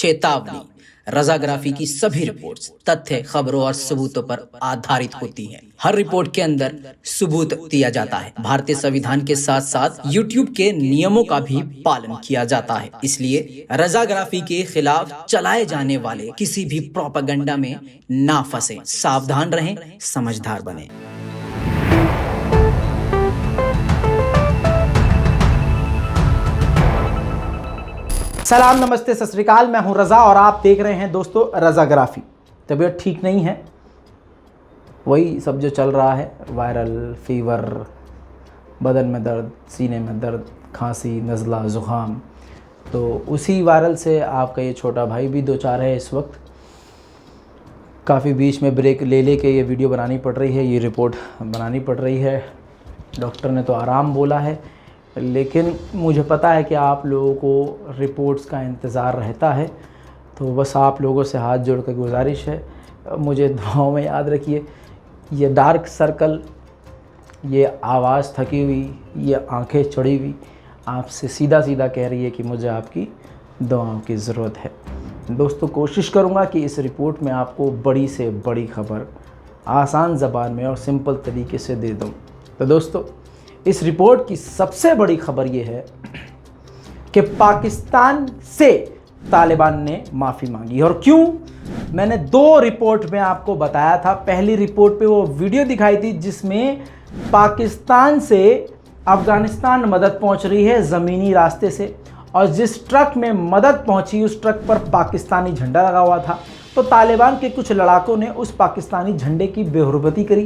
चेतावनी, रजाग्राफी की सभी रिपोर्ट्स तथ्य, खबरों और सबूतों पर आधारित होती हैं। हर रिपोर्ट के अंदर सबूत दिया जाता है। भारतीय संविधान के साथ साथ यूट्यूब के नियमों का भी पालन किया जाता है। इसलिए रजाग्राफी के खिलाफ चलाए जाने वाले किसी भी प्रोपेगेंडा में ना फंसे। सावधान रहें, समझदार बने। सलाम, नमस्ते, सत श्री अकाल। मैं हूं रज़ा और आप देख रहे हैं दोस्तों रज़ाग्राफी। तबीयत ठीक नहीं है, वही सब जो चल रहा है, वायरल फीवर, बदन में दर्द, सीने में दर्द, खांसी, नज़ला, ज़ुकाम। तो उसी वायरल से आपका ये छोटा भाई भी दो चार है। इस वक्त काफ़ी बीच में ब्रेक ले के ये वीडियो बनानी पड़ रही है, ये रिपोर्ट बनानी पड़ रही है। डॉक्टर ने तो आराम बोला है, लेकिन मुझे पता है कि आप लोगों को रिपोर्ट्स का इंतज़ार रहता है। तो बस आप लोगों से हाथ जोड़ कर गुजारिश है, मुझे दुआओं में याद रखिए। ये डार्क सर्कल, ये आवाज़ थकी हुई, ये आंखें चढ़ी हुई आपसे सीधा सीधा कह रही है कि मुझे आपकी दुआओं की ज़रूरत है। दोस्तों, कोशिश करूँगा कि इस रिपोर्ट में आपको बड़ी से बड़ी खबर आसान ज़बान में और सिंपल तरीके से दे दूँ। तो दोस्तों, इस रिपोर्ट की सबसे बड़ी खबर ये है कि पाकिस्तान से तालिबान ने माफ़ी मांगी। और क्यों, मैंने दो रिपोर्ट में आपको बताया था। पहली रिपोर्ट पे वो वीडियो दिखाई थी जिसमें पाकिस्तान से अफ़गानिस्तान मदद पहुंच रही है ज़मीनी रास्ते से, और जिस ट्रक में मदद पहुंची उस ट्रक पर पाकिस्तानी झंडा लगा हुआ था। तो तालिबान के कुछ लड़ाकों ने उस पाकिस्तानी झंडे की बेहुरमती करी।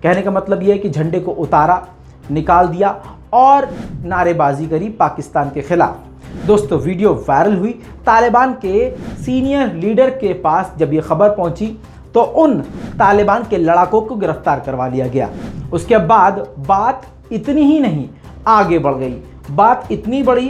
कहने का मतलब यह है कि झंडे को उतारा, निकाल दिया और नारेबाजी करी पाकिस्तान के खिलाफ। दोस्तों, वीडियो वायरल हुई। तालिबान के सीनियर लीडर के पास जब ये खबर पहुंची तो उन तालिबान के लड़ाकों को गिरफ्तार करवा लिया गया। उसके बाद बात इतनी ही नहीं, आगे बढ़ गई। बात इतनी बड़ी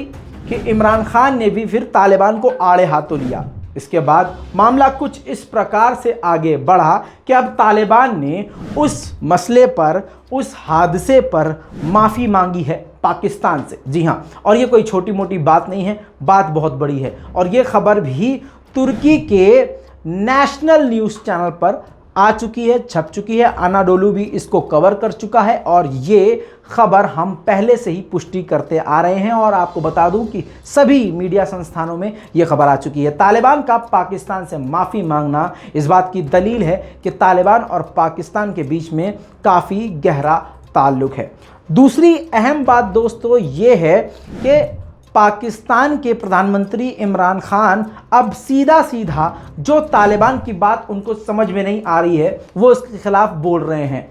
कि इमरान खान ने भी फिर तालिबान को आड़े हाथों लिया। इसके बाद मामला कुछ इस प्रकार से आगे बढ़ा कि अब तालिबान ने उस मसले पर, उस हादसे पर माफ़ी मांगी है पाकिस्तान से। जी हाँ, और ये कोई छोटी मोटी बात नहीं है, बात बहुत बड़ी है। और ये खबर भी तुर्की के नेशनल न्यूज़ चैनल पर आ चुकी है, छप चुकी है। अनाडोलू भी इसको कवर कर चुका है और ये खबर हम पहले से ही पुष्टि करते आ रहे हैं। और आपको बता दूं कि सभी मीडिया संस्थानों में ये खबर आ चुकी है। तालिबान का पाकिस्तान से माफ़ी मांगना इस बात की दलील है कि तालिबान और पाकिस्तान के बीच में काफ़ी गहरा ताल्लुक है। दूसरी अहम बात दोस्तों ये है कि पाकिस्तान के प्रधानमंत्री इमरान खान अब सीधा सीधा जो तालिबान की बात उनको समझ में नहीं आ रही है वो उसके खिलाफ बोल रहे हैं।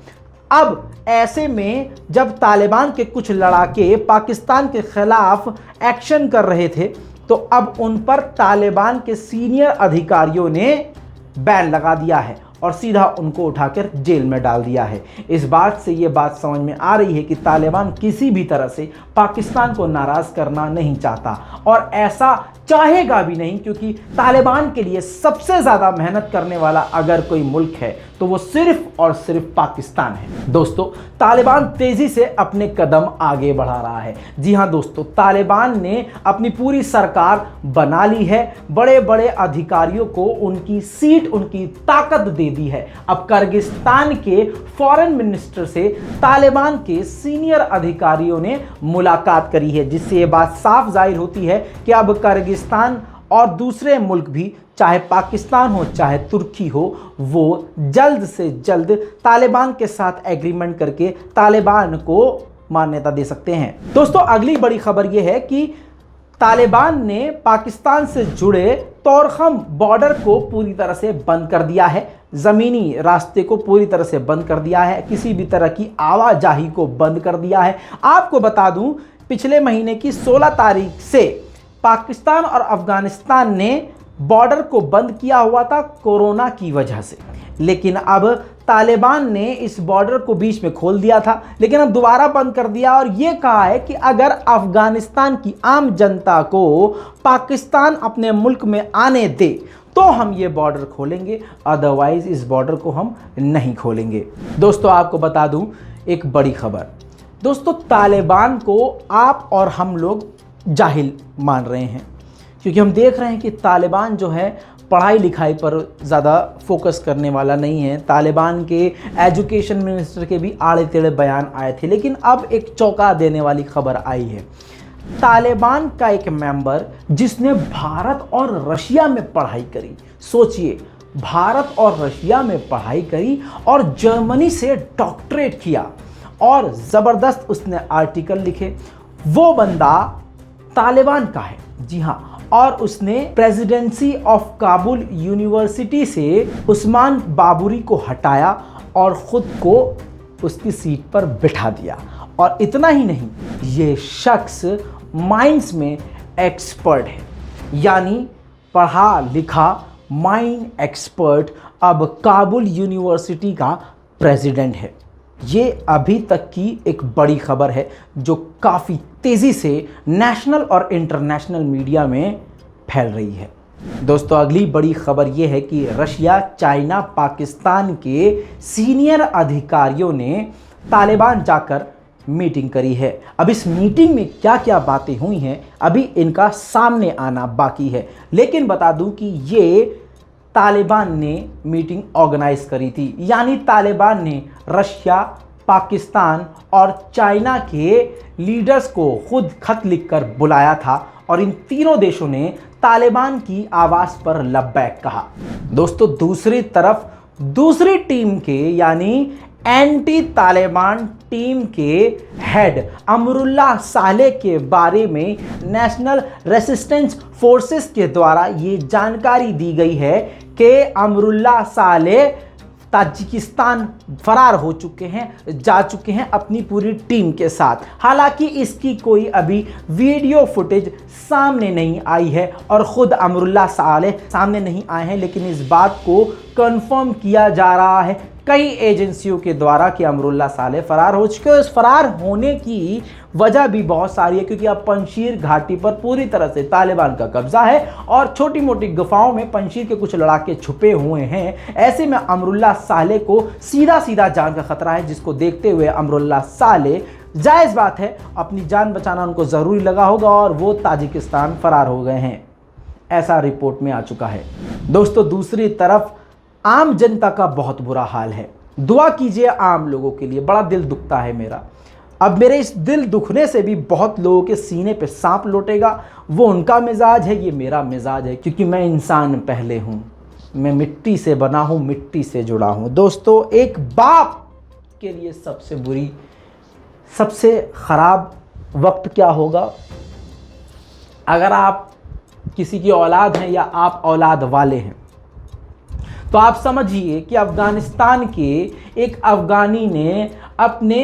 अब ऐसे में जब तालिबान के कुछ लड़ाके पाकिस्तान के खिलाफ एक्शन कर रहे थे तो अब उन पर तालिबान के सीनियर अधिकारियों ने बैन लगा दिया है और सीधा उनको उठाकर जेल में डाल दिया है। इस बात से ये बात समझ में आ रही है कि तालिबान किसी भी तरह से पाकिस्तान को नाराज़ करना नहीं चाहता और ऐसा चाहेगा भी नहीं, क्योंकि तालिबान के लिए सबसे ज़्यादा मेहनत करने वाला अगर कोई मुल्क है तो वो सिर्फ और सिर्फ पाकिस्तान है। दोस्तों, तालिबान तेज़ी से अपने कदम आगे बढ़ा रहा है। जी हाँ दोस्तों, तालिबान ने अपनी पूरी सरकार बना ली है। बड़े बड़े अधिकारियों को उनकी सीट, उनकी ताकत दे दी है। अब किर्गिस्तान के फॉरेन मिनिस्टर से तालिबान के सीनियर अधिकारियों ने मुलाकात करी है, जिससे ये बात साफ जाहिर होती है कि अब किर्गिस्तान और दूसरे मुल्क भी, चाहे पाकिस्तान हो चाहे तुर्की हो, वो जल्द से जल्द तालिबान के साथ एग्रीमेंट करके तालिबान को मान्यता दे सकते हैं। दोस्तों, अगली बड़ी खबर यह है कि तालिबान ने पाकिस्तान से जुड़े तोरखम बॉर्डर को पूरी तरह से बंद कर दिया है। ज़मीनी रास्ते को पूरी तरह से बंद कर दिया है, किसी भी तरह की आवाजाही को बंद कर दिया है। आपको बता दूं, पिछले महीने की 16 तारीख से पाकिस्तान और अफ़गानिस्तान ने बॉर्डर को बंद किया हुआ था कोरोना की वजह से, लेकिन अब तालिबान ने इस बॉर्डर को बीच में खोल दिया था, लेकिन अब दोबारा बंद कर दिया और ये कहा है कि अगर अफ़गानिस्तान की आम जनता को पाकिस्तान अपने मुल्क में आने दे तो हम ये बॉर्डर खोलेंगे, अदरवाइज इस बॉर्डर को हम नहीं खोलेंगे। दोस्तों, आपको बता दूं एक बड़ी खबर। दोस्तों, तालिबान को आप और हम लोग जाहिल मान रहे हैं, क्योंकि हम देख रहे हैं कि तालिबान जो है पढ़ाई लिखाई पर ज़्यादा फोकस करने वाला नहीं है। तालिबान के एजुकेशन मिनिस्टर के भी आड़े टेढ़े बयान आए थे, लेकिन अब एक चौंका देने वाली खबर आई है। तालिबान का एक मेंबर जिसने भारत और रशिया में पढ़ाई करी, सोचिए, भारत और रशिया में पढ़ाई करी और जर्मनी से डॉक्टरेट किया और ज़बरदस्त उसने आर्टिकल लिखे, वो बंदा तालिबान का है। जी हाँ, और उसने प्रेसिडेंसी ऑफ काबुल यूनिवर्सिटी से उस्मान बाबूरी को हटाया और ख़ुद को उसकी सीट पर बिठा दिया। और इतना ही नहीं, ये शख्स माइंस में एक्सपर्ट है, यानी पढ़ा लिखा माइन एक्सपर्ट अब काबुल यूनिवर्सिटी का प्रेसिडेंट है। ये अभी तक की एक बड़ी खबर है जो काफ़ी तेज़ी से नेशनल और इंटरनेशनल मीडिया में फैल रही है। दोस्तों, अगली बड़ी खबर ये है कि रशिया, चाइना, पाकिस्तान के सीनियर अधिकारियों ने तालिबान जाकर मीटिंग करी है। अब इस मीटिंग में क्या क्या बातें हुई हैं अभी इनका सामने आना बाकी है, लेकिन बता दूं कि ये तालिबान ने मीटिंग ऑर्गेनाइज करी थी, यानी तालिबान ने रशिया, पाकिस्तान और चाइना के लीडर्स को खुद खत लिखकर बुलाया था और इन तीनों देशों ने तालिबान की आवाज़ पर लब्बैक कहा। दोस्तों, दूसरी तरफ दूसरी टीम के यानी एंटी तालिबान टीम के हेड अमरुल्लाह सालेह के बारे में नेशनल रेसिस्टेंस फोर्सेस के द्वारा ये जानकारी दी गई है कि अमरुल्लाह सालेह ताजिकिस्तान फरार हो चुके हैं, जा चुके हैं अपनी पूरी टीम के साथ। हालांकि इसकी कोई अभी वीडियो फुटेज सामने नहीं आई है और ख़ुद अमरुल्लाह सालेह सामने नहीं आए हैं, लेकिन इस बात को कंफर्म किया जा रहा है कई एजेंसियों के द्वारा कि अमरुल्लाह सालेह फरार हो चुके हैं। इस फरार होने की वजह भी बहुत सारी है, क्योंकि अब पंजशीर घाटी पर पूरी तरह से तालिबान का कब्जा है और छोटी मोटी गुफाओं में पंजशीर के कुछ लड़ाके छुपे हुए हैं। ऐसे में अमरुल्लाह सालेह को सीधा सीधा जान का खतरा है, जिसको देखते हुए अमरुल्लाह सालेह, जायज़ बात है, अपनी जान बचाना उनको ज़रूरी लगा होगा और वो ताजिकिस्तान फरार हो गए हैं, ऐसा रिपोर्ट में आ चुका है। दोस्तों, दूसरी तरफ आम जनता का बहुत बुरा हाल है। दुआ कीजिए आम लोगों के लिए, बड़ा दिल दुखता है मेरा। अब मेरे इस दिल दुखने से भी बहुत लोगों के सीने पे सांप लौटेगा। वो उनका मिजाज है, ये मेरा मिजाज है, क्योंकि मैं इंसान पहले हूँ, मैं मिट्टी से बना हूँ, मिट्टी से जुड़ा हूँ। दोस्तों, एक बाप के लिए सबसे बुरी, सबसे ख़राब वक्त क्या होगा? अगर आप किसी की औलाद हैं या आप औलाद वाले हैं, तो आप समझिए कि अफ़गानिस्तान के एक अफ़गानी ने अपने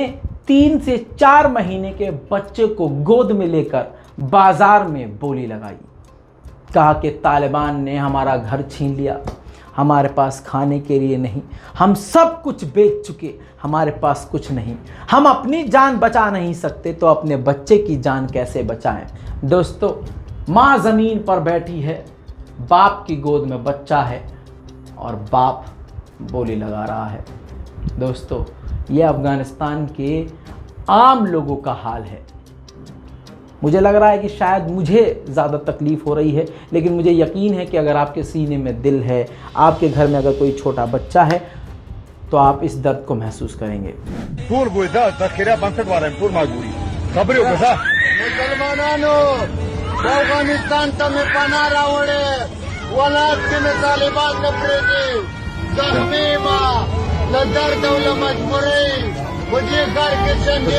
3 से 4 महीने के बच्चे को गोद में लेकर बाज़ार में बोली लगाई, कहा कि तालिबान ने हमारा घर छीन लिया, हमारे पास खाने के लिए नहीं, हम सब कुछ बेच चुके, हमारे पास कुछ नहीं, हम अपनी जान बचा नहीं सकते तो अपने बच्चे की जान कैसे बचाएं। दोस्तों, माँ ज़मीन पर बैठी है, बाप की गोद में बच्चा है और बाप बोली लगा रहा है। दोस्तों, ये अफ़गानिस्तान के आम लोगों का हाल है। मुझे लग रहा है कि शायद मुझे ज़्यादा तकलीफ़ हो रही है, लेकिन मुझे यकीन है कि अगर आपके सीने में दिल है, आपके घर में अगर कोई छोटा बच्चा है, तो आप इस दर्द को महसूस करेंगे। अफगानिस्तान में पना रावड़े वलाद के में तालिबान न प्रेती जख्मी मां नजर दौला मजबूरी मुझे घर के चंदे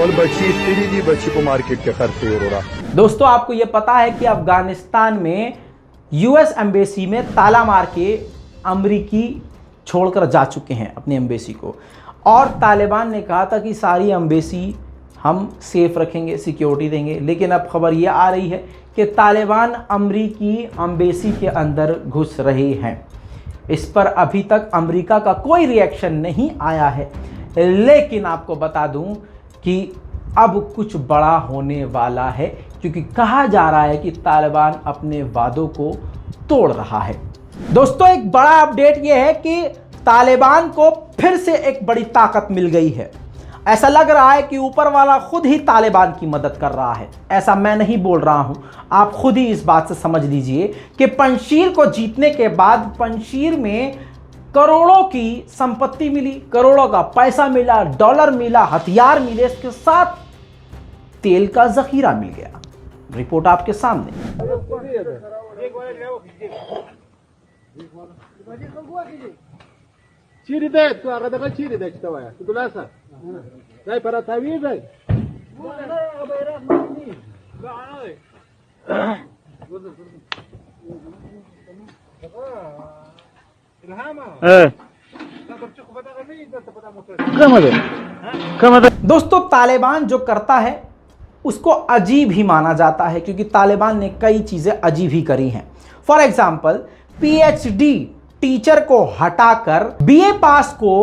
और बच्ची isteli दी बच्ची को मार्केट के खर्चे वरोरा। दोस्तों, आपको ये पता है कि अफगानिस्तान में यूएस एम्बेसी में ताला मार के अमरीकी छोड़कर जा चुके हैं अपनी एम्बेसी को, और तालिबान ने कहा था कि सारी एम्बेसी हम सेफ रखेंगे, सिक्योरिटी देंगे। लेकिन अब खबर ये आ रही है कि तालिबान अमरीकी एम्बेसी के अंदर घुस रहे हैं। इस पर अभी तक अमेरिका का कोई रिएक्शन नहीं आया है, लेकिन आपको बता दूं कि अब कुछ बड़ा होने वाला है, क्योंकि कहा जा रहा है कि तालिबान अपने वादों को तोड़ रहा है। दोस्तों, एक बड़ा अपडेट यह है कि तालिबान को फिर से एक बड़ी ताकत मिल गई है। ऐसा लग रहा है कि ऊपर वाला खुद ही तालिबान की मदद कर रहा है। ऐसा मैं नहीं बोल रहा हूं, आप खुद ही इस बात से समझ लीजिए कि पंजशीर को जीतने के बाद पंजशीर में करोड़ों की संपत्ति मिली, करोड़ों का पैसा मिला, डॉलर मिला, हथियार मिले, इसके साथ तेल का जखीरा मिल गया। रिपोर्ट आपके सामने। Ciri dai, tu arată că ciri dai ce aia. Tu lasă. Dai para ta vie dai. दोस्तों, तालिबान जो करता है उसको अजीब ही माना जाता है, क्योंकि तालिबान ने कई चीजें अजीब ही करी हैं। फॉर एग्जाम्पल, पीएचडी टीचर को हटाकर बीए पास को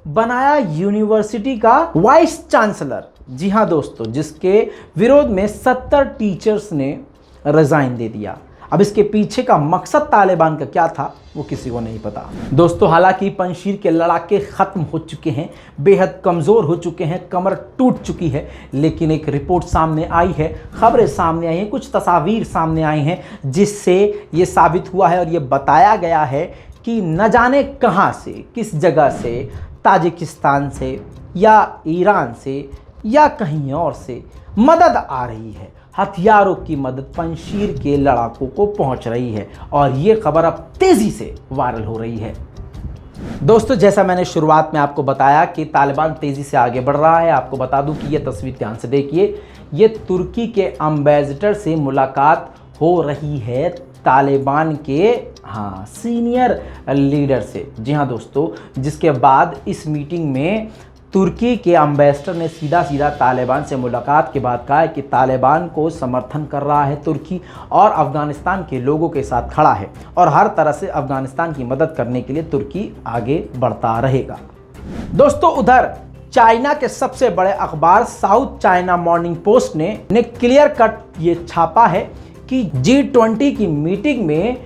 बनाया यूनिवर्सिटी का वाइस चांसलर। जी हां दोस्तों, जिसके विरोध में 70 टीचर्स ने रिजाइन दे दिया। अब इसके पीछे का मकसद तालिबान का क्या था वो किसी को नहीं पता। दोस्तों, हालांकि पंजशीर के लड़ाके खत्म हो चुके हैं, बेहद कमजोर हो चुके हैं, कमर टूट चुकी है, लेकिन एक रिपोर्ट सामने आई है, खबरें सामने आई हैं, कुछ तस्वीर सामने आई हैं, जिससे ये साबित हुआ है और ये बताया गया है कि न जाने कहां से, किस जगह से, ताजिकिस्तान से या ईरान से या कहीं और से मदद आ रही है। हथियारों की मदद पंजशीर के लड़ाकों को पहुंच रही है और ये खबर अब तेजी से वायरल हो रही है। दोस्तों, जैसा मैंने शुरुआत में आपको बताया कि तालिबान तेजी से आगे बढ़ रहा है, आपको बता दूं कि ये तस्वीर ध्यान से देखिए, ये तुर्की के एम्बेसडर से मुलाकात हो रही है, तालिबान के सीनियर लीडर से। जी हाँ दोस्तों, जिसके बाद इस मीटिंग में तुर्की के एम्बेसडर ने सीधा तालिबान से मुलाकात के बाद कहा है कि तालिबान को समर्थन कर रहा है तुर्की और अफगानिस्तान के लोगों के साथ खड़ा है और हर तरह से अफगानिस्तान की मदद करने के लिए तुर्की आगे बढ़ता रहेगा। दोस्तों, उधर चाइना के सबसे बड़े अखबार साउथ चाइना मॉर्निंग पोस्ट ने क्लियर कट ये छापा है कि G20 की मीटिंग में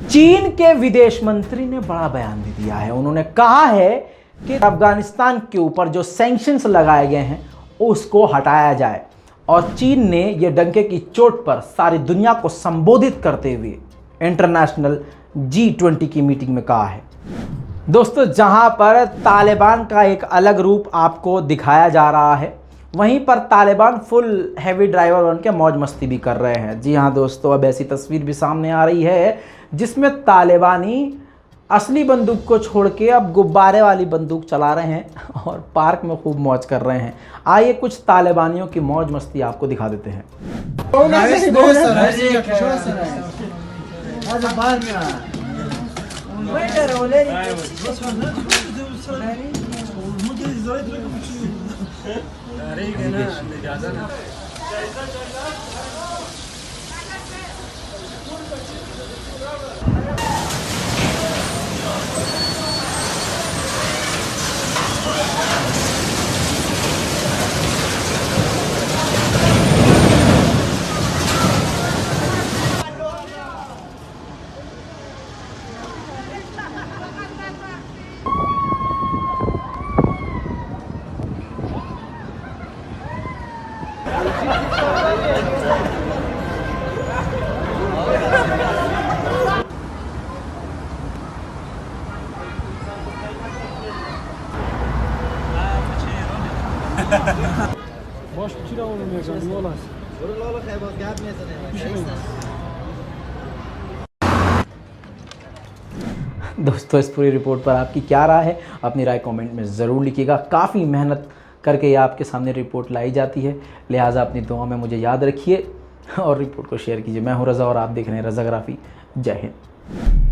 चीन के विदेश मंत्री ने बड़ा बयान दे दिया है। उन्होंने कहा है कि अफगानिस्तान के ऊपर जो सैंक्शंस लगाए गए हैं उसको हटाया जाए, और चीन ने यह डंके की चोट पर सारी दुनिया को संबोधित करते हुए इंटरनेशनल G20 की मीटिंग में कहा है। दोस्तों, जहां पर तालिबान का एक अलग रूप आपको दिखाया जा रहा है, वहीं पर तालिबान फुल हैवी ड्राइवर बन के मौज मस्ती भी कर रहे हैं। जी हाँ दोस्तों, अब ऐसी तस्वीर भी सामने आ रही है जिसमें तालिबानी असली बंदूक को छोड़ के अब गुब्बारे वाली बंदूक चला रहे हैं और पार्क में खूब मौज कर रहे हैं। आइए कुछ तालिबानियों की मौज मस्ती आपको दिखा देते हैं। दोस्तों, इस पूरी रिपोर्ट पर आपकी क्या राय है? अपनी राय कमेंट में ज़रूर लिखिएगा। काफ़ी मेहनत करके ये आपके सामने रिपोर्ट लाई जाती है, लिहाजा अपनी दुआ में मुझे याद रखिए और रिपोर्ट को शेयर कीजिए। मैं हूँ रज़ा और आप देख रहे हैं रज़ाग्राफी। जय हिंद।